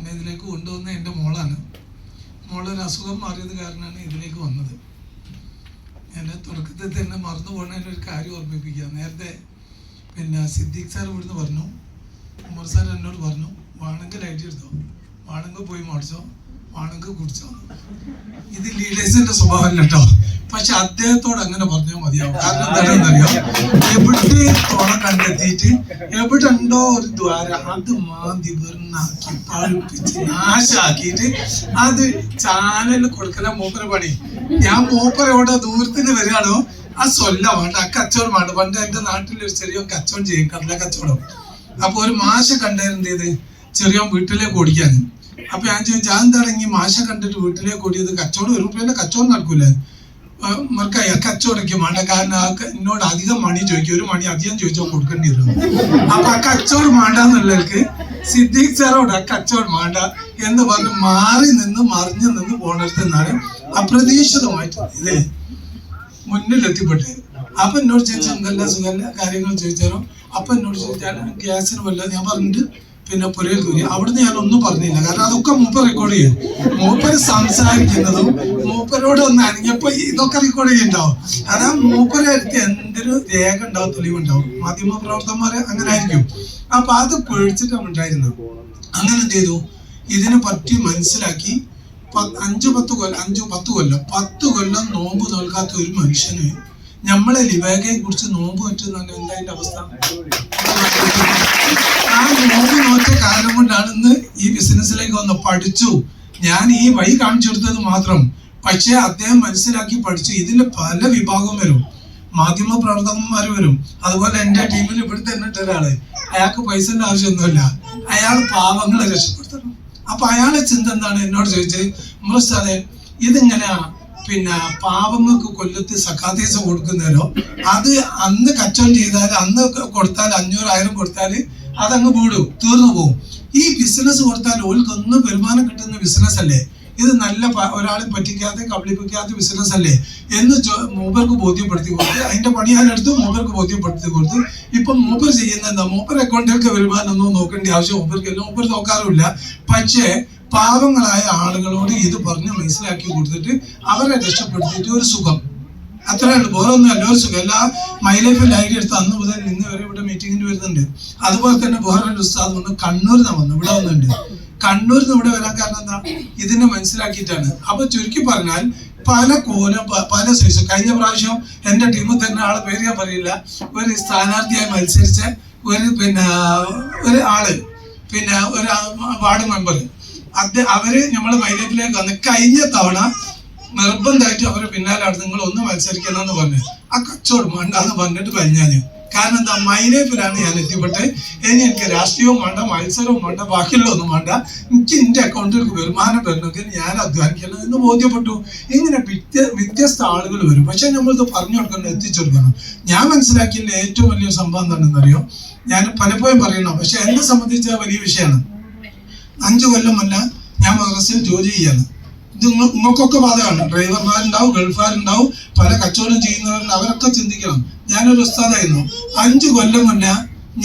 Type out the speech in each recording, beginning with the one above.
എന്നെ ഇതിലേക്ക് കൊണ്ടുവന്ന എൻ്റെ മോളാണ്. മോളൊരു അസുഖം മാറിയത് കാരണമാണ് ഇതിലേക്ക് വന്നത്. എന്നെ തുടക്കത്തിൽ തന്നെ മറന്നു പോകുന്നതിൻ്റെ ഒരു കാര്യം ഓർമ്മിപ്പിക്കുക. നേരത്തെ സിദ്ദീഖ് സാർ ഇവിടുന്ന് പറഞ്ഞു, ഉമർ സാർ എന്നോട് പറഞ്ഞു, വേണമെങ്കിൽ ലൈറ്റ് എടുത്തോ, വേണമെങ്കിൽ പോയി മേടിച്ചോ, വേണമെങ്കിൽ കുടിച്ചോ. ഇത് ലീഡേഴ്സിന്റെ സ്വഭാവമല്ല കേട്ടോ. പക്ഷെ അദ്ദേഹത്തോട് അങ്ങനെ പറഞ്ഞാൽ മതിയാവും. കാരണം എന്താണെന്നറിയോ, എവിടെ തുണ കണ്ടെത്തിയിട്ട് എവിടെ ഉണ്ടോ ഒരു ദ്വാരം അത് മാന്തി വെറുന്നാക്കി പഴുപ്പിച്ച് നാശാക്കിയിട്ട് അത് ചാനലിൽ കൊടുക്കല മൂപ്പര പണി. ഞാൻ മൂപ്പരോടെ ദൂരത്തിന് വരികയാണോ ആ സ്വല്ല വേണ്ട, ആ കച്ചവടം വേണ്ട. പണ്ട് എന്റെ നാട്ടിലൊരു ചെറിയ കച്ചവടം ചെയ്യും, കടല കച്ചവടം. അപ്പൊ ഒരു മാഷ കണ്ടായിരുന്നു എന്ത് ചെയ്ത് ചെറിയ വീട്ടിലേക്ക് ഓടിക്കാൻ. അപ്പൊ ഞാൻ ചോദിച്ചു, എന്താണെങ്കിൽ മാഷ കണ്ടിട്ട് വീട്ടിലേക്ക് ഓടിയത്? കച്ചവടം ഒരു രൂപയുടെ കച്ചവടം നടക്കൂലേ മർക്കായി, കച്ചവടക്ക് വേണ്ട. കാരണം ആ എന്നോട് അധികം മണി ചോദിക്കും, ഒരു മണി അധികം ചോദിച്ചാൽ കൊടുക്കേണ്ടി വരും. അപ്പൊ ആ കച്ചവടം വേണ്ടെന്നുള്ളവർക്ക് സിദ്ദീഖ് സാറോട് ആ കച്ചവടം വേണ്ട എന്ന് പറഞ്ഞ് മാറി നിന്ന് മറിഞ്ഞു നിന്ന് പോണടുത്ത് നിന്നാണ് അപ്രതീക്ഷിതമായിട്ട് ഇല്ലേ മുന്നിലെത്തിപ്പെട്ടത്. അപ്പൊ എന്നോട് ചോദിച്ചാൽ എന്തല്ല സുഖല്ല കാര്യങ്ങൾ ചോദിച്ചാലോ. അപ്പൊ എന്നോട് ചോദിച്ചാൽ ഗ്യാസിന് വല്ല ഞാൻ പറഞ്ഞിട്ട് പുരയിൽ കയറി. അവിടുന്ന് ഞാൻ ഒന്നും പറഞ്ഞില്ല, കാരണം അതൊക്കെ മൂപ്പർ റെക്കോർഡ് ചെയ്യും. മൂപ്പര് സംസാരിക്കുന്നതും മൂപ്പരോട് ഒന്ന് അനങ്ങിയപ്പോ ഇതൊക്കെ റെക്കോർഡ് ചെയ്യുന്നുണ്ടാവും. അതാ മൂപ്പരെ അടുത്ത് എന്തൊരു രേഖ ഉണ്ടാവും, തെളിവുണ്ടാവും. മാധ്യമ പ്രവർത്തകന്മാരെ അങ്ങനെ ആയിരിക്കും. അപ്പൊ അത് പേടിച്ചിട്ടാണ് ഉണ്ടായിരുന്നത്. അങ്ങനെ എന്ത് ചെയ്തു, ഇതിനെ പറ്റി മനസ്സിലാക്കി 10 കൊല്ലം നോമ്പ് നോൽക്കാത്ത ഒരു മനുഷ്യന് നമ്മളെ ലിബേഗയെ കുറിച്ച് നോമ്പ് പറ്റുന്ന എന്താ അതിന്റെ അവസ്ഥ? ആ നോമ്പ് നോറ്റ കാലം കൊണ്ടാണ് ഇന്ന് ഈ ബിസിനസ്സിലേക്ക് വന്ന് പഠിച്ചു. ഞാൻ ഈ വഴി കാണിച്ചു കൊടുത്തത് മാത്രം. പക്ഷെ അദ്ദേഹം മനസ്സിലാക്കി പഠിച്ചു. ഇതിൽ പല വിഭാഗം വരും, മാധ്യമ പ്രവർത്തകന്മാർ വരും. അതുപോലെ എൻ്റെ ടീമിൽ ഇവിടുത്തെ എന്നിട്ട് ഒരാള്, അയാൾക്ക് പൈസന്റെ ആവശ്യമൊന്നുമില്ല, അയാൾ പാവങ്ങളെ രക്ഷപ്പെടുത്തണം. അപ്പൊ അയാളെ ചിന്ത എന്താണ്? എന്നോട് ചോദിച്ചത്, മുസ്താദേ ഇതിങ്ങനെ പാവങ്ങൾക്ക് കൊല്ലത്ത് സക്കാത്തീസ കൊടുക്കുന്നവരോ, അത് അന്ന് കച്ചവടം ചെയ്താൽ അന്ന് കൊടുത്താൽ 500,000 കൊടുത്താൽ അതങ്ങ് വീടും തീർന്നു പോകും. ഈ ബിസിനസ് കൊടുത്താൽ ഓൽക്കൊന്നും വരുമാനം കിട്ടുന്ന ബിസിനസ് അല്ലേ ഇത്? നല്ല ഒരാളെ പറ്റിക്കാതെ കബളിപ്പിക്കാത്ത ബിസിനസ് അല്ലേ എന്ന് മൂപ്പർക്ക് ബോധ്യപ്പെടുത്തി കൊടുത്ത് അതിന്റെ പണി ഞാനെടുത്ത് മൂപ്പർക്ക് ബോധ്യപ്പെടുത്തി കൊടുത്ത്. ഇപ്പൊ മൂപ്പർ ചെയ്യുന്ന എന്താ, മൂപ്പർ അക്കൗണ്ടിലേക്ക് വരുമാനം ഒന്നും നോക്കേണ്ട ആവശ്യം മൂപ്പർക്കല്ല, മൂപ്പർ നോക്കാറുമില്ല. പക്ഷേ പാവങ്ങളായ ആളുകളോട് ഇത് പറഞ്ഞ് മനസ്സിലാക്കി കൊടുത്തിട്ട് അവരെ രക്ഷപ്പെടുത്തിയിട്ട് ഒരു സുഖം, അത്രേ ഉള്ളൂ. വേറെ ഒന്നും അല്ല, ഒരു സുഖം. എല്ലാ മൈലൈഫിൽ ഐഡിയ എടുത്ത് അന്ന് മുതൽ ഇന്ന് വരെ ഇവിടെ മീറ്റിങ്ങിന് വരുന്നുണ്ട്. അതുപോലെ തന്നെ വേറൊരു ഉസ്താദ് വന്ന് കണ്ണൂരിൽ നിന്ന് വന്നു, ഇവിടെ വന്നിട്ടുണ്ട്. കണ്ണൂരിൽ നിന്ന് ഇവിടെ വരാൻ കാരണം എന്താ, ഇതിനെ മനസ്സിലാക്കിയിട്ടാണ്. അപ്പൊ ചുരുക്കി പറഞ്ഞാൽ പല കോലം പല സൈസ്. കഴിഞ്ഞ പ്രാവശ്യം എന്റെ ടീമിൽ തന്നെ ആളെ പേര് ഞാൻ പറയില്ല, ഒരു സ്ഥാനാർത്ഥിയായി മത്സരിച്ച ഒരു ആള്, ഒരു വാർഡ് മെമ്പർ, അവര് നമ്മള് മൈലൈഫിലേക്ക് വന്ന് കഴിഞ്ഞ തവണ നിർബന്ധമായിട്ട് അവരെ പിന്നാലെ നിങ്ങൾ ഒന്ന് മത്സരിക്കണമെന്ന് പറഞ്ഞു. ആ കച്ചവടം വേണ്ടാന്ന് പറഞ്ഞിട്ട് കഴിഞ്ഞാല്. കാരണം എന്താ, മൈലൈഫിലാണ് ഞാൻ എത്തിപ്പെട്ടത്. ഇനി എനിക്ക് രാഷ്ട്രീയവും വേണ്ട, മത്സരവും വേണ്ട, ബാക്കിയുള്ള ഒന്നും വേണ്ട, എനിക്ക് എന്റെ അക്കൗണ്ടിലേക്ക് വരുമാനം വരണമെങ്കിൽ ഞാൻ അധ്വാനിക്കണം എന്ന് ബോധ്യപ്പെട്ടു. ഇങ്ങനെ വ്യത്യസ്ത ആളുകൾ വരും. പക്ഷെ നമ്മളിത് പറഞ്ഞു കൊടുക്കണം, എത്തിച്ചു കൊടുക്കണം. ഞാൻ മനസ്സിലാക്കിയതിന്റെ ഏറ്റവും വലിയ സംഭവം എന്താണെന്നറിയോ, ഞാൻ പലപ്പോഴും പറയണം, പക്ഷെ എന്നെ സംബന്ധിച്ച വലിയ വിഷയമാണ്. 5 കൊല്ലമല്ല ഞാൻ മദ്രസയിൽ ജോലി ചെയ്യാണ്. ഇത് നിങ്ങൾക്കൊക്കെ ബാധകമാണ്. ഡ്രൈവർമാരുണ്ടാവും, ഗൾഫാരുണ്ടാവും, പല കച്ചവടം ചെയ്യുന്നവരുണ്ട്. അവരൊക്കെ ചിന്തിക്കണം. ഞാനൊരു ഉസ്താദായിരുന്നു. 5 കൊല്ലം മുന്നേ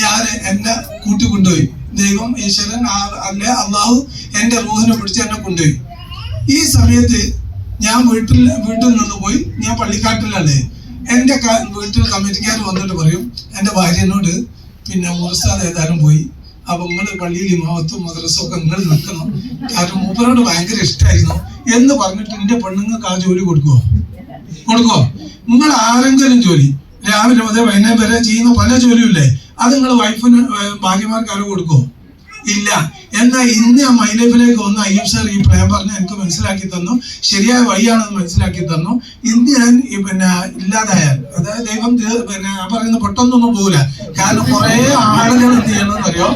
ഞാൻ എന്നെ കൂട്ടിക്കൊണ്ടുപോയി. ദൈവം, ഈശ്വരൻ അല്ലെ അള്ളാഹു എൻ്റെ റൂഹിനെ പിടിച്ച് എന്നെ കൊണ്ടുപോയി. ഈ സമയത്ത് ഞാൻ വീട്ടിൽ നിന്ന് പോയി. ഞാൻ പള്ളിക്കാട്ടിലല്ലേ. എൻ്റെ വീട്ടിൽ കമ്മിറ്റിക്കാർ വന്നിട്ട് പറയും, എൻ്റെ ഭാര്യനോട് ഉസ്താദ് ഏതായാലും പോയി, അപ്പൊ നിങ്ങള് പള്ളിയിൽ ഇമാമത്തും മദ്രസും ഒക്കെ നിങ്ങൾ നിൽക്കണം, കാരണം മൂപ്പരോട് ഭയങ്കര ഇഷ്ടമായിരുന്നു എന്ന് പറഞ്ഞിട്ട് എന്റെ പെണ്ണുങ്ങൾക്ക് ആ ജോലി കൊടുക്കുവോ? നിങ്ങൾ ആരെങ്കിലും ജോലി രാവിലെ മുതൽ വൈകുന്നേരം വരെ ചെയ്യുന്ന പല ജോലിയില്ലേ, അത് നിങ്ങൾ വൈഫിന് ഭാര്യമാർക്ക് ആരോ കൊടുക്കുവോ? ഇല്ല. എന്നാൽ ഇന്ന് ആ മൈലൈഫിലേക്ക് വന്ന് അയ്യൂബ് സാർ ഈ പ്ലാൻ പറഞ്ഞ് എനിക്ക് മനസ്സിലാക്കി തന്നു, ശരിയായ വഴിയാണെന്ന് മനസ്സിലാക്കി തന്നു. ഇന്ന് ഞാൻ ഇല്ലാതായാൽ, അതായത് ദൈവം പറയുന്ന പെട്ടെന്നൊന്നും പോകില്ല. കാരണം കുറെ ആളുകൾ എന്ത് ചെയ്യണമെന്നറിയോ,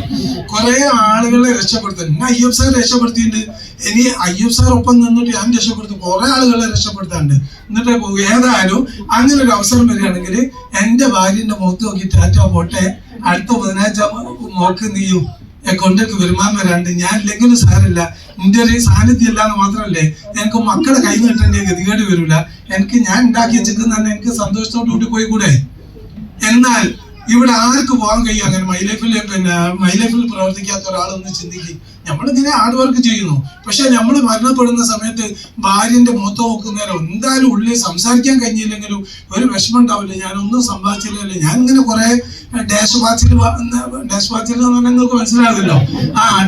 കുറെ ആളുകളെ രക്ഷപ്പെടുത്താൻ അയ്യൂബ് സാർ രക്ഷപ്പെടുത്തിയിട്ടുണ്ട്. ഇനി അയ്യൂബ് സാർ ഒപ്പം നിന്നിട്ട് ഞാൻ രക്ഷപ്പെടുത്തും, കുറെ ആളുകളെ രക്ഷപ്പെടുത്താനുണ്ട്. എന്നിട്ടേ പോകും. ഏതായാലും അങ്ങനെ ഒരു അവസരം വരികയാണെങ്കിൽ എന്റെ ഭാര്യന്റെ മുഖത്ത് നോക്കി ടാറ്റ പോട്ടെ, അടുത്ത ബുധനാഴ്ച മോക്ക് നീയും അക്കൗണ്ടിലേക്ക് വരുമാനം വരാണ്ട്, ഞാൻ ഇല്ലെങ്കിലും സാരമില്ല, എന്റെ ഒരു സാന്നിധ്യം ഇല്ലാന്ന് മാത്രമല്ലേ എനിക്ക് മക്കളെ കൈ നീട്ടേണ്ട ഗതികേട് വരില്ല. എനിക്ക് ഞാൻ ഉണ്ടാക്കി വെച്ചിട്ട് തന്നെ എനിക്ക് സന്തോഷത്തോടു കൂടി പോയി കൂടെ. എന്നാൽ ഇവിടെ ആർക്ക് പോകാൻ കഴിയും അങ്ങനെ മൈ ലൈഫിൽ പ്രവർത്തിക്കാത്ത ഒരാളൊന്ന് ചിന്തിക്കും. നമ്മളിങ്ങനെ ഹാർഡ് വർക്ക് ചെയ്യുന്നു, പക്ഷെ നമ്മൾ മരണപ്പെടുന്ന സമയത്ത് ഭാര്യന്റെ മുഖത്ത് നോക്കുന്നേരം എന്തായാലും ഉള്ളിൽ സംസാരിക്കാൻ കഴിഞ്ഞില്ലെങ്കിലും ഒരു വിഷമം ഉണ്ടാവില്ല. ഞാനൊന്നും സമ്പാദിച്ചില്ലല്ലോ, ഞാൻ ഇങ്ങനെ കുറെ ഡാഷ് വാച്ചിൽ എന്ന് പറഞ്ഞാൽ നിങ്ങൾക്ക് മനസ്സിലാകുമല്ലോ,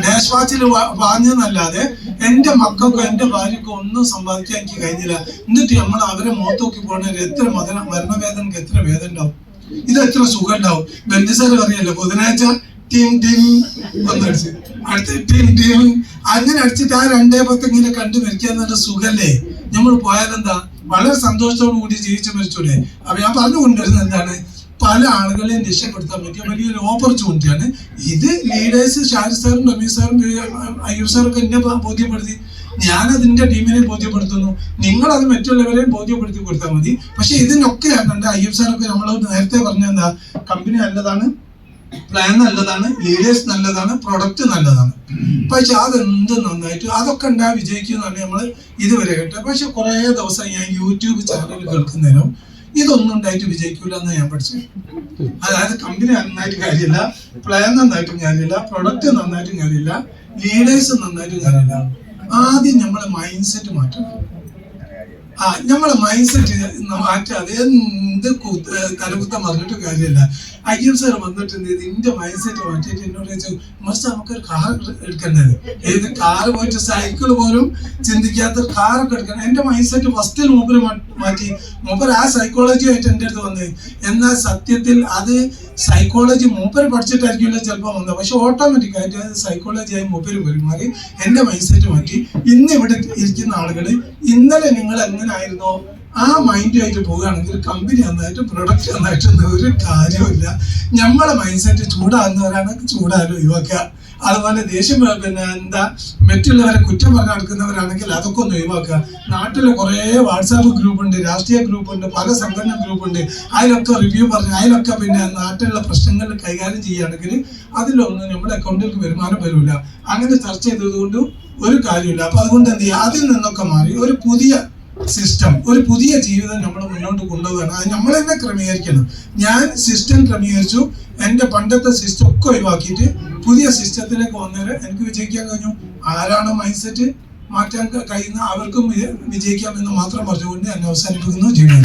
ഡാഷ് വാച്ചിൽ വാങ്ങിയെന്നല്ലാതെ എന്റെ മക്കൾക്കോ എന്റെ ഭാര്യക്കോ ഒന്നും സമ്പാദിക്കാൻ എനിക്ക് കഴിഞ്ഞില്ല. എന്നിട്ട് നമ്മൾ അവരെ മുഖത്ത് നോക്കി പോകണേൽ എത്ര മരണവേദനക്ക് എത്ര വേദന ഉണ്ടാവും, ഇത് എത്ര സുഖം ഉണ്ടാവും. ബെഞ്ചസാർ അറിയല്ലോ, ബുധനാഴ്ച ടീം ടീം ഒന്നടിച്ച് അടുത്ത ടീം ടീം അങ്ങനെ അടിച്ചിട്ട് ആ 2:10 ഇങ്ങനെ കണ്ടു മരിക്കാന്നുള്ള സുഖല്ലേ. നമ്മൾ പോയാലെന്താ വളരെ സന്തോഷത്തോടു കൂടി ജീവിച്ചു മരിച്ചൂടെ. അപ്പൊ ഞാൻ പറഞ്ഞു കൊണ്ടുവരുന്നത് എന്താണ്, പല ആളുകളെയും രക്ഷപ്പെടുത്താൻ പറ്റിയ വലിയൊരു ഓപ്പർച്യൂണിറ്റിയാണ് ഇത്. ലീഡേഴ്സ് ഷാരിഫ് സാറും റമീസ് സാറും അയ്യൂബ് സാറൊക്കെ എന്നെ ബോധ്യപ്പെടുത്തി, ഞാനതിന്റെ ടീമിനെ ബോധ്യപ്പെടുത്തുന്നു, നിങ്ങളത് മറ്റുള്ളവരെയും ബോധ്യപ്പെടുത്തി കൊടുത്താൽ മതി. പക്ഷെ ഇതിനൊക്കെ കണ്ട് അയ്യൂബ് സാറൊക്കെ നമ്മൾ നേരത്തെ പറഞ്ഞ എന്താ, കമ്പനി നല്ലതാണ്, പ്ലാൻ നല്ലതാണ്, ലീഡേഴ്സ് നല്ലതാണ്, പ്രൊഡക്റ്റ് നല്ലതാണ്, പക്ഷെ അതെന്ത് നന്നായിട്ട് അതൊക്കെ ഉണ്ടാ വിജയിക്കുന്നതാണ് നമ്മൾ ഇതുവരെ കേട്ടത്. പക്ഷെ കുറെ ദിവസം ഞാൻ യൂട്യൂബ് ചാനൽ കേൾക്കുന്നതിനും ഇതൊന്നും ഉണ്ടായിട്ട് വിജയിക്കൂല എന്ന് ഞാൻ പഠിച്ചു. അതായത് കമ്പനി നന്നായിട്ട് കാര്യമില്ല, പ്ലാൻ നന്നായിട്ടും കാര്യമില്ല, പ്രൊഡക്റ്റ് നന്നായിട്ടും കാര്യമില്ല, ലീഡേഴ്സ് നന്നായിട്ടും കാര്യമില്ല. ആദ്യം നമ്മളെ മൈൻഡ് സെറ്റ് മാറ്റണം. നമ്മളെ മൈൻഡ് സെറ്റ് മാറ്റാതെ എന്ത് തലകുത്തം പറഞ്ഞിട്ട് കാര്യമില്ല. അയ്യർ സാർ വന്നിട്ട് നിന്റെ മൈൻഡ് സെറ്റ് മാറ്റിയിട്ട് എന്നോട് ചോദിച്ചു, മറിച്ച് നമുക്കൊരു കാർ എടുക്കേണ്ടത്, ഏത് കാറ് പോയിട്ട് സൈക്കിൾ പോലും ചിന്തിക്കാത്ത കാറൊക്കെ എടുക്കണം. എന്റെ മൈൻഡ് സെറ്റ് ഫസ്റ്റിൽ മൂപ്പര് മാറ്റി. മൂപ്പര് ആ സൈക്കോളജി ആയിട്ട് എൻ്റെ അടുത്ത് വന്നത്. എന്നാൽ സത്യത്തിൽ അത് സൈക്കോളജി മൂപ്പര് പഠിച്ചിട്ടായിരിക്കില്ല ചിലപ്പോൾ വന്നത്, പക്ഷെ ഓട്ടോമാറ്റിക് ആയിട്ട് അത് സൈക്കോളജിയായി മൂപ്പര് പെരുമാറി എന്റെ മൈൻഡ് സെറ്റ് മാറ്റി. ഇന്ന് ഇവിടെ ഇരിക്കുന്ന ആളുകള് ഇന്നലെ നിങ്ങൾ എങ്ങനെ ആയിരുന്നോ ആ മൈൻഡുമായിട്ട് പോവുകയാണെങ്കിൽ കമ്പനി നന്നായിട്ട് പ്രൊഡക്റ്റ് നന്നായിട്ടൊന്നും ഒരു കാര്യമില്ല. നമ്മളെ മൈൻഡ് സെറ്റ് ചൂടാകുന്നവരാണെങ്കിൽ ചൂടാലും ഒഴിവാക്കുക. അതുപോലെ ദേഷ്യം മറ്റുള്ളവരെ കുറ്റം പറഞ്ഞു നടക്കുന്നവരാണെങ്കിൽ അതൊക്കെ ഒന്ന് ഒഴിവാക്കുക. നാട്ടില് കുറെ വാട്സാപ്പ് ഗ്രൂപ്പ് ഉണ്ട്, രാഷ്ട്രീയ ഗ്രൂപ്പ് ഉണ്ട്, പല സംഘടന ഗ്രൂപ്പ് ഉണ്ട്. അതിലൊക്കെ റിവ്യൂ പറഞ്ഞ് അതിലൊക്കെ നാട്ടിലുള്ള പ്രശ്നങ്ങൾ കൈകാര്യം ചെയ്യുകയാണെങ്കിൽ അതിലൊന്നും നമ്മുടെ അക്കൗണ്ടിലേക്ക് വരുമാനം വരില്ല. അങ്ങനെ ചർച്ച ചെയ്തതുകൊണ്ട് ഒരു കാര്യമില്ല. അപ്പൊ അതുകൊണ്ട് എന്ത് ചെയ്യുക, അതിൽ നിന്നൊക്കെ മാറി ഒരു പുതിയ സിസ്റ്റം, ഒരു പുതിയ ജീവിതം നമ്മൾ മുന്നോട്ട് കൊണ്ടുപോവുകയാണ്. അത് നമ്മൾ തന്നെ ക്രമീകരിക്കണം. ഞാൻ സിസ്റ്റം ക്രമീകരിച്ചു, എന്റെ പണ്ടത്തെ സിസ്റ്റം ഒക്കെ ഒഴിവാക്കിയിട്ട് പുതിയ സിസ്റ്റത്തിലേക്ക് വന്നേരം എനിക്ക് വിജയിക്കാൻ കഴിഞ്ഞു. ആരാണോ മൈൻഡ് സെറ്റ് മാറ്റാൻ കഴിയുന്ന അവർക്കും വിജയിക്കാം എന്ന് മാത്രം പറഞ്ഞുകൊണ്ട് എന്നെ അവസാനിപ്പിക്കുന്നു. ജീവിതം